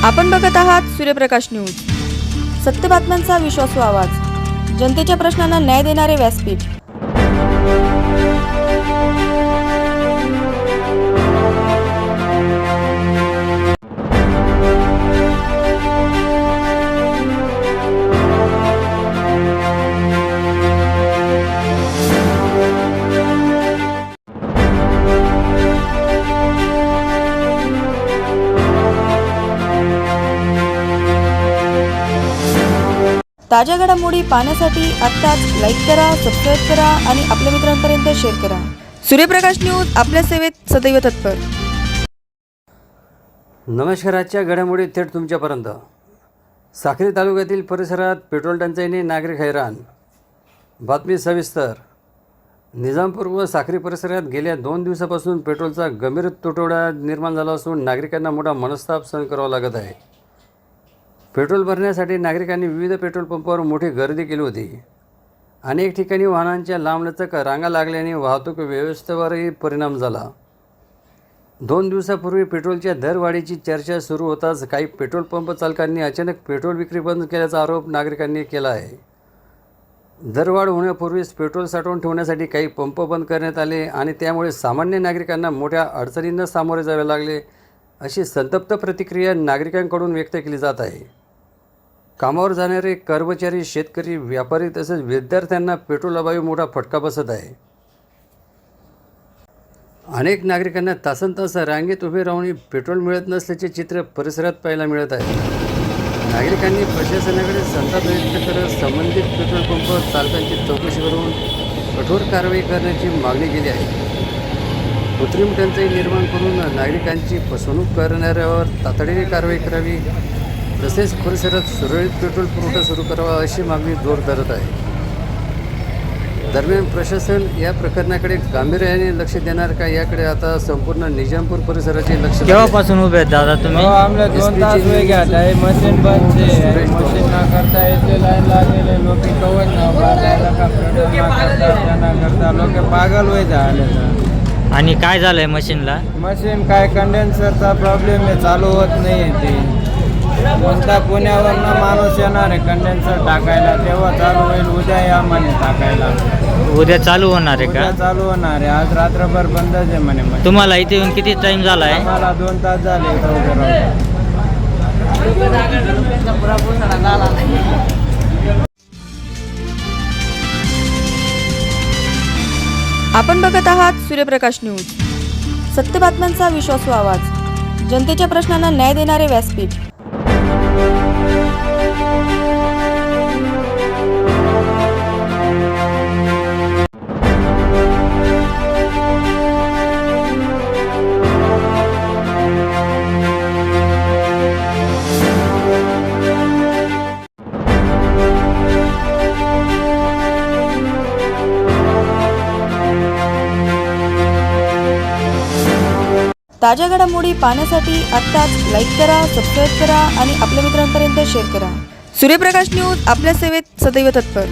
आपण बघत आहात सूर्यप्रकाश न्यूज, सत्य बातम्यांचा विश्वासू आवाज, जनतेच्या प्रश्नांना न्याय देणारे व्यासपीठ। ताज्या घडामोडी पाहण्यासाठी आत्ताच लाईक करा, सबस्क्राइब करा आणि आपल्या मित्रांपर्यंत शेअर करा। सूर्यप्रकाश न्यूज आपल्या सेवेत सदैव तत्पर। नमस्कार, आजच्या घडामोडी थेट तुमच्यापर्यंत। साक्री तालुक्यातील परिसरात पेट्रोल टंचाईने नागरिक हैराण। बातमी सविस्तर। निजामपूर व साक्री परिसरात गेल्या 2 दिवसापासून पेट्रोलचा गंभीर तुटवडा निर्माण झाला असून नागरिकांना मोठा मनस्ताप सहन करावा लागत आहे। पेट्रोल भरण्यासाठी नागरिकांनी विविध पेट्रोल पंपावर मोठी गर्दी केली होती। अनेक ठिकाणी वाहनांच्या लांबलचक रांगा लागल्याने वाहतूक व्यवस्थेवरही परिणाम झाला। 2 दिवसापूर्वी पेट्रोलच्या दरवाढीची चर्चा सुरू होताच काही पेट्रोल पंप चालकांनी अचानक पेट्रोल विक्री बंद केल्याचा आरोप नागरिकांनी केला आहे। दरवाढ होण्यापूर्वीच पेट्रोल साठवून ठेवण्यासाठी काही पंप बंद करण्यात आले आणि त्यामुळे सामान्य नागरिकांना मोठ्या अडचणींना सामोरे जावे लागले, अशी संतप्त प्रतिक्रिया नागरिकांकडून व्यक्त केली जात आहे। कामावर जाणारे कर्मचारी, शेतकरी, व्यापारी तसेच विद्यार्थ्यांना पेट्रोल अभावी मोठा फटका बसत आहे। अनेक नागरिकांना तासनतास रांगेत उभे राहून पेट्रोल मिळत नसल्याचे चित्र परिसरात पाहायला मिळत आहे। नागरिकांनी प्रशासनाकडे संताप व्यक्त करत संबंधित पेट्रोल पंप चालकांची चौकशी करून कठोर कारवाई करण्याची मागणी केली आहे। कृत्रिम टंचाई निर्माण करून नागरिकांची फसवणूक करणाऱ्यावर तातडीने कारवाई करावी, तसेच परिसरात सुरळीत पेट्रोल पुरवठा सुरू करावा, अशी मागणी जोर धरत आहे। दरम्यान प्रशासन या प्रकरणाकडे गांभीर्याने लक्ष देणार का, याकडे आता संपूर्ण निजामपूर परिसराचे लक्ष। केव्हापासून उभे आहेत दादा तुम्ही? आमला 2 तास वेळ घ्यायचा आहे, मशीन बंद आहे, मशीन ना करता येते, लाईन लागलेले लोक कवच ना बाजायला का पेट्रोल ना करता त्यांना करता लोक पागल होई झाले। आणि काय झालंय मशीनला? मशीन काय कंडेन्सरचा प्रॉब्लेम आहे, चालू होत नाही आहे ते। कोणता पुण्यावरनं माणूस येणार आहे कंडेन्सर टाकायला, तेव्हा चालू होईल। उद्या या म्हणे टाकायला। उद्या चालू होणार आहे का? चालू होणार आहे, आज रात्रभर बंदच आहे म्हणे मशीन। तुम्हाला इथे येऊन किती टाइम झाला आहे? मला 2 तास झाले इथं उभे राहून। आपण बघत आहात सूर्यप्रकाश न्यूज, सत्य बातम्यांचा विश्वासू आवाज, जनतेच्या प्रश्नांना न्याय देणारे व्यासपीठ। ताज्या घडामोडी पाहण्यासाठी आत्ताच लाईक करा, सबस्क्राइब करा आणि आपल्या मित्रांपर्यंत शेअर करा। सूर्यप्रकाश न्यूज आपल्या सेवेत सदैव तत्पर।